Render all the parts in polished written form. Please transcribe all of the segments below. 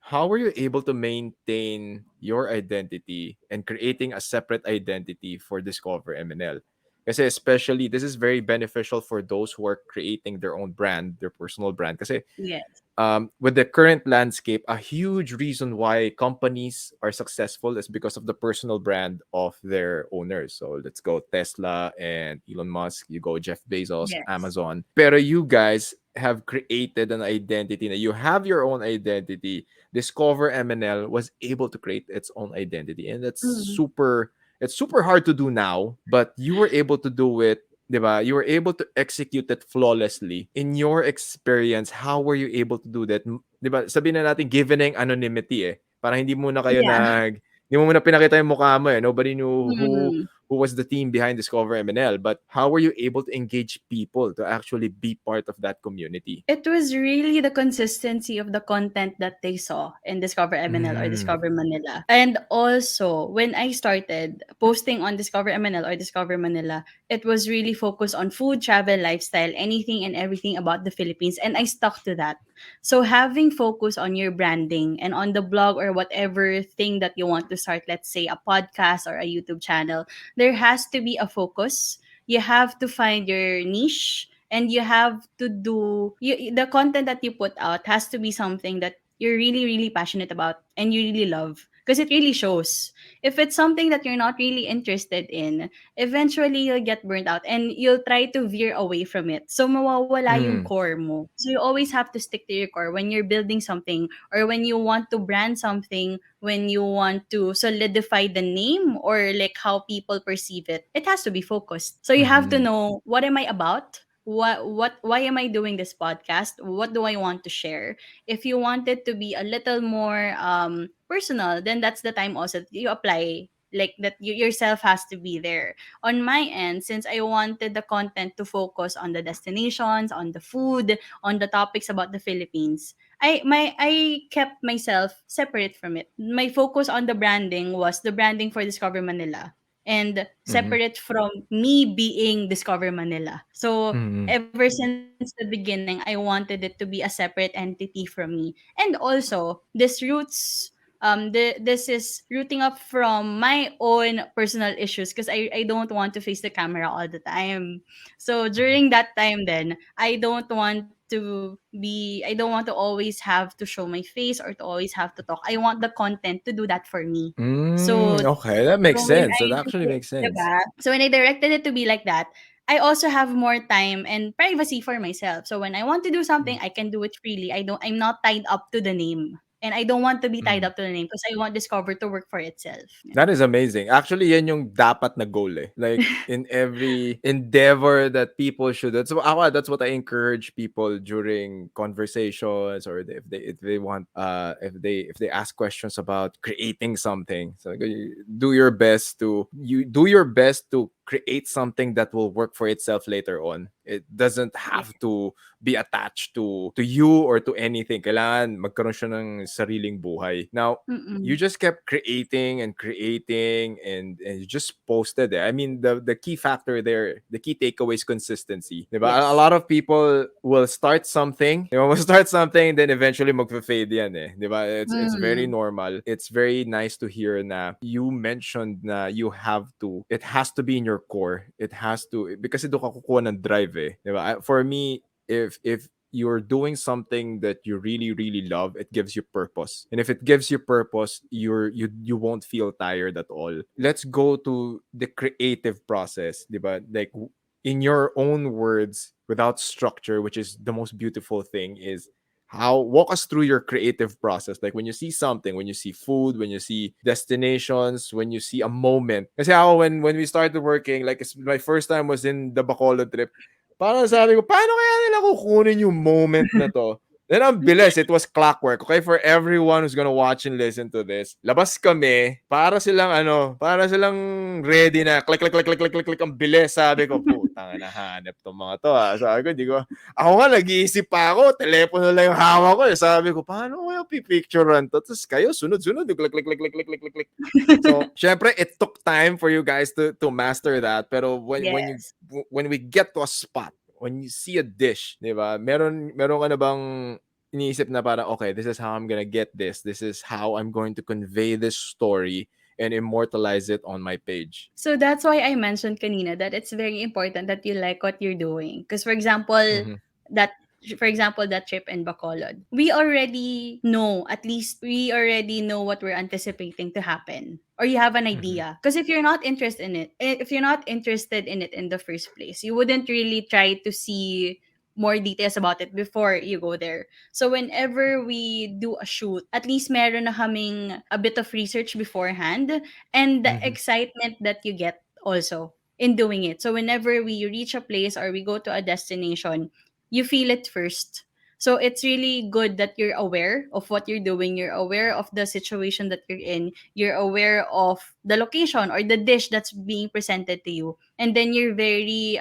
how were you able to maintain your identity and creating a separate identity for Discover MNL? Kasi especially, this is very beneficial for those who are creating their own brand, their personal brand. Kasi Yes. with the current landscape, a huge reason why companies are successful is because of the personal brand of their owners. So let's go Tesla and Elon Musk, you go Jeff Bezos, Yes. Amazon. Pero you guys have created an identity. Now you have your own identity. Discover MNL was able to create its own identity, and Mm. it's super hard to do now, but you were able to do it. 'Di ba? You were able to execute it flawlessly. In your experience, how were you able to do that? 'Di ba? Sabihin na natin given ang anonymity eh. Parang Yeah. hindi mo muna pinakita yung mukha mo eh. Nobody knew Mm. who was the team behind Discover MNL, but how were you able to engage people to actually be part of that community? It was really the consistency of the content that they saw in Discover MNL or Mm. Discover Manila. And also, when I started posting on Discover MNL or Discover Manila, it was really focused on food, travel, lifestyle, anything and everything about the Philippines. And I stuck to that. So having focus on your branding and on the blog or whatever thing that you want to start, let's say a podcast or a YouTube channel, there has to be a focus. You have to find your niche, and you have to do the content that you put out has to be something that you're really really passionate about and you really love, because it really shows. If it's something that you're not really interested in, eventually you'll get burnt out and you'll try to veer away from it, so mawawala yung Mm. core mo. So you always have to stick to your core when you're building something, or when you want to brand something, when you want to solidify the name or like how people perceive it. It has to be focused, so you have to Mm. know what am I about, what why am I doing this podcast, what do I want to share. If you want it to be a little more personal, then that's the time also that you apply, like that you yourself has to be there. On my end, since I wanted the content to focus on the destinations, on the food, on the topics about the Philippines, I kept myself separate from it. My focus on the branding was the branding for Discover Manila, and Mhm. separate from me being Discover Manila. So Mm. ever since the beginning, I wanted it to be a separate entity from me. And also, this roots this is rooting up from my own personal issues, because I don't want to face the camera all the time. So during that time then, I don't want to always have to show my face or to always have to talk. I want the content to do that for me. So Okay, that makes so when sense. I That actually makes sense. diba? So when I directed it to be like that, I also have more time and privacy for myself. So when I want to do something, I can do it freely. I'm not tied up to the name. And I don't want to be tied Mm. up to the name because I want Discover to work for itself. Yeah. That is amazing. Actually, yan yung dapat na goal eh. Like in every endeavor that people should. That's what I encourage people during conversations, or if they want if they ask questions about creating something. So like, you do your best to create something that will work for itself later on. It doesn't Yeah. have to be attached to you or to anything. Kailangan magkaroon siya ng sariling buhay. Now, you Mm-mm. just kept creating and creating, and you just posted it. I mean, the key factor there, the key takeaway is consistency. Diba? A Yes. lot of people will start something, will start something, then eventually magfa-fade yan eh. Diba? It's very Mm. normal. It's very nice to hear na you mentioned na it has to be in your core. It has to, because doon ka kukuha ng drive eh. Diba? For me, if you're doing something that you really really love, it gives you purpose, and if it gives you purpose, you won't feel tired at all. Let's go to the creative process, diba? Like in your own words, without structure, which is the most beautiful thing, is how walk us through your creative process, like when you see something, when you see food, when you see destinations, when you see a moment. Kasi ako, when we started working, like my first time was in the Bacolod trip. Parang sabi ko, paano kaya nila kukunin yung moment na 'to? Then ang bilis, it was clockwork. Okay, for everyone who's gonna watch and listen to this, labas kami, para silang ready na, click, click, click, click, click, click, click, ang bilis. Sabi ko, putang ina, hanep tong mga to ah. Sabi ko, di ko, ako nga, nag-iisip pa ako, telepono lang yung hawak ko eh. Sabi ko, paano kaya pipicturean to? Tapos kayo, sunod-sunod, click, click, click, click, click, click, click, click. So, syempre, it took time for you guys to master that. Pero Yes. when we get to a spot, when you see a dish, di ba? Meron ka na bang iniisip na parang, okay, this is how I'm gonna get this. This is how I'm going to convey this story and immortalize it on my page. So that's why I mentioned kanina that it's very important that you like what you're doing. Because for example, Mm-hmm. that that trip in Bacolod, we already know, at least we already know what we're anticipating to happen. Or you have an Mm-hmm. idea. Because if you're not interested in it, if you're not interested in it in the first place, you wouldn't really try to see more details about it before you go there. So whenever we do a shoot, at least meron na kaming a bit of research beforehand and the Mm-hmm. excitement that you get also in doing it. So whenever we reach a place or we go to a destination, you feel it first. So it's really good that you're aware of what you're doing, you're aware of the situation that you're in, you're aware of the location or the dish that's being presented to you, and then you're very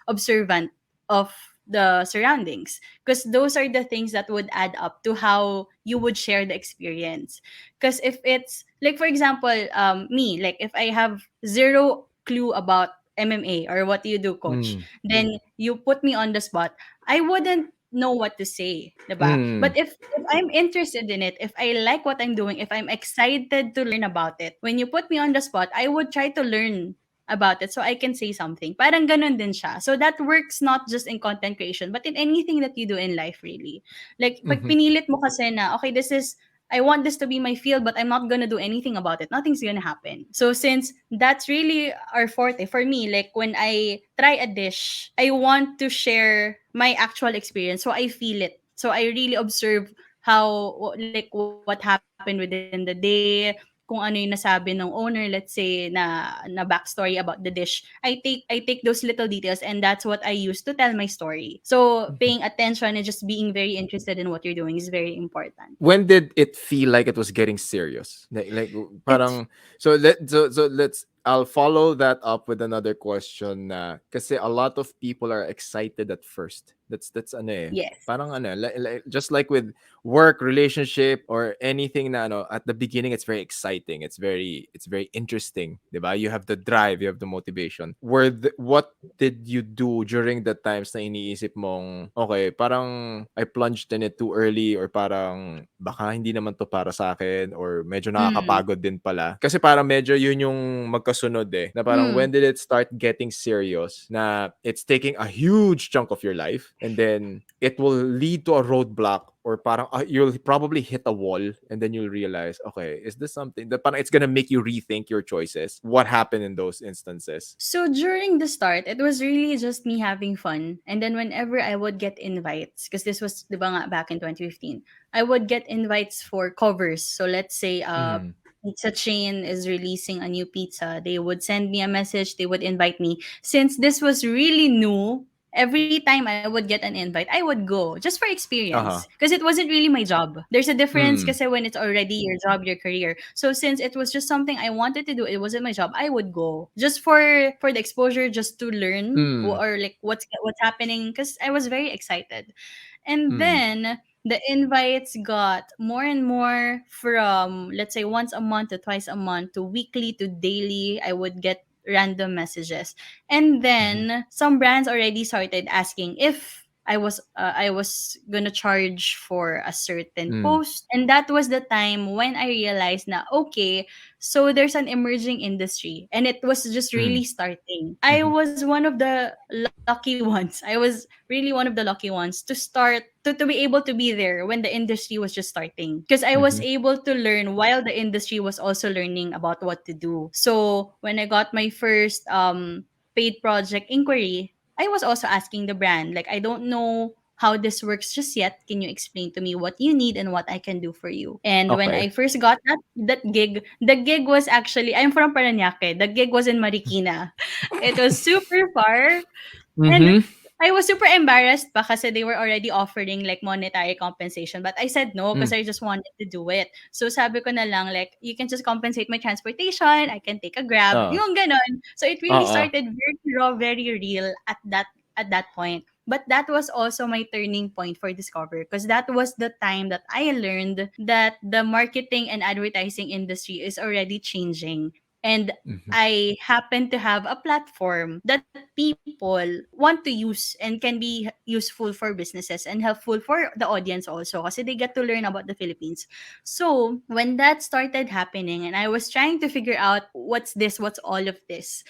observant of the surroundings, because those are the things that would add up to how you would share the experience. Because if it's like, for example, me, like if I have zero clue about MMA or what you do, coach, Mm. then you put me on the spot, I wouldn't know what to say, diba? Mm. But if I'm interested in it, if I like what I'm doing, if I'm excited to learn about it, when you put me on the spot, I would try to learn about it so I can say something. Parang ganun din siya. So that works not just in content creation, but in anything that you do in life, really. Like, pag Mm-hmm. pinilit mo kasi na, okay, this is I want this to be my field, but I'm not gonna do anything about it. Nothing's gonna happen. So since that's really our forte for me, like when I try a dish, I want to share my actual experience. So I feel it. So I really observe like what happened within the day, kung ano yung nasabi ng owner, let's say na backstory about the dish. I take those little details, and that's what I use to tell my story. So paying attention and just being very interested in what you're doing is very important. When did it feel like it was getting serious? It's Parang so let's I'll follow that up with another question na kasi a lot of people are excited at first. That's ano eh. yes. Parang ano, just like with work, relationship or anything na ano, at the beginning it's very exciting. It's very interesting, 'di ba? You have the drive, you have the motivation. What did you do during the times na iniisip mong, okay, parang I plunged in it too early or parang baka hindi naman to para sa akin or medyo Mm. nakakapagod din pala. Kasi parang medyo yun yung magkasunod eh. Na parang when Mm. did it start getting serious na it's taking a huge chunk of your life and then it will lead to a roadblock or parang you'll probably hit a wall and then you'll realize, okay, is this something that parang it's gonna make you rethink your choices? What happened in those instances? So during the start, it was really just me having fun. And then whenever I would get invites, because this was, di ba nga, back in 2015, I would get invites for covers. So let's say Mm. pizza chain is releasing a new pizza. They would send me a message, they would invite me. Since this was really new, every time I would get an invite, I would go just for experience. Uh-huh. Because it wasn't really my job. There's a difference Mm. kasi when it's already your job, your career. So since it was just something I wanted to do, it wasn't my job, I would go. Just for the exposure, just to learn Mm. or like what's happening, because I was very excited. And Mm. then the invites got more and more, from let's say once a month to twice a month to weekly to daily. I would get random messages. And Mhm. then some brands already started asking if I was gonna charge for a certain Mm. post. And that was the time when I realized na, okay, so there's an emerging industry and it was just Mm. really starting. I Mhm. was one of the lucky ones. I was really one of the lucky ones to start to be able to be there when the industry was just starting, because I was Mhm. able to learn while the industry was also learning about what to do. So when I got my first paid project inquiry, I was also asking the brand, like, I don't know how this works just yet. Can you explain to me what you need and what I can do for you? And when Okay. I first got that gig, the gig was actually, I'm from Parañaque. The gig was in Marikina. It was super far. And Mhm. I was super embarrassed pa kasi they were already offering like monetary compensation. But I said no because Mm. I just wanted to do it. So sabi ko na lang, like, you can just compensate my transportation. I can take a grab. Oo. Yung ganon. So it really Oo. started very raw, very real at that point. But that was also my turning point for Discover, because that was the time that I learned that the marketing and advertising industry is already changing. And Mhm. I happen to have a platform that people want to use and can be useful for businesses and helpful for the audience also kasi they get to learn about the Philippines. So, when that started happening and I was trying to figure out what's this, what's all of this,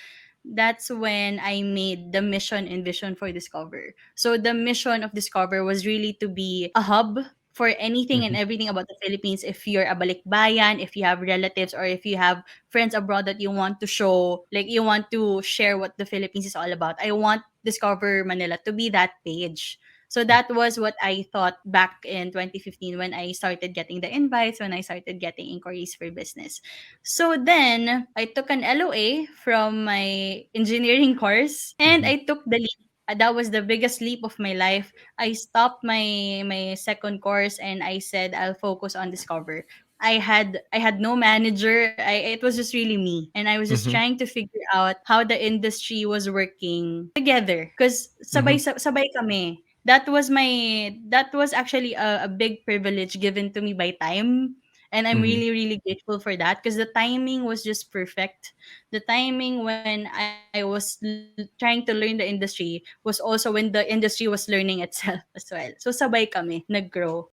that's when I made the mission and vision for Discover. So the mission of Discover was really to be a hub for anything and Mhm. everything about the Philippines. If you're a balikbayan, if you have relatives, or if you have friends abroad that you want to show, like you want to share what the Philippines is all about, I want Discover Manila to be that page. So that was what I thought back in 2015 when I started getting the invites, when I started getting inquiries for business. So then I took an LOA from my engineering course and Mhm. I took the leap. That was the biggest leap of my life. I stopped my second course and I said I'll focus on Discover. I had no manager. It was just really me, and I was just Mhm. trying to figure out how the industry was working together because sabay Mhm. sabay kami. That was actually a big privilege given to me by time, and I'm Mhm. really really grateful for that because the timing was just perfect. The timing when I was trying to learn the industry was also when the industry was learning itself as well. So sabay kami nag-grow.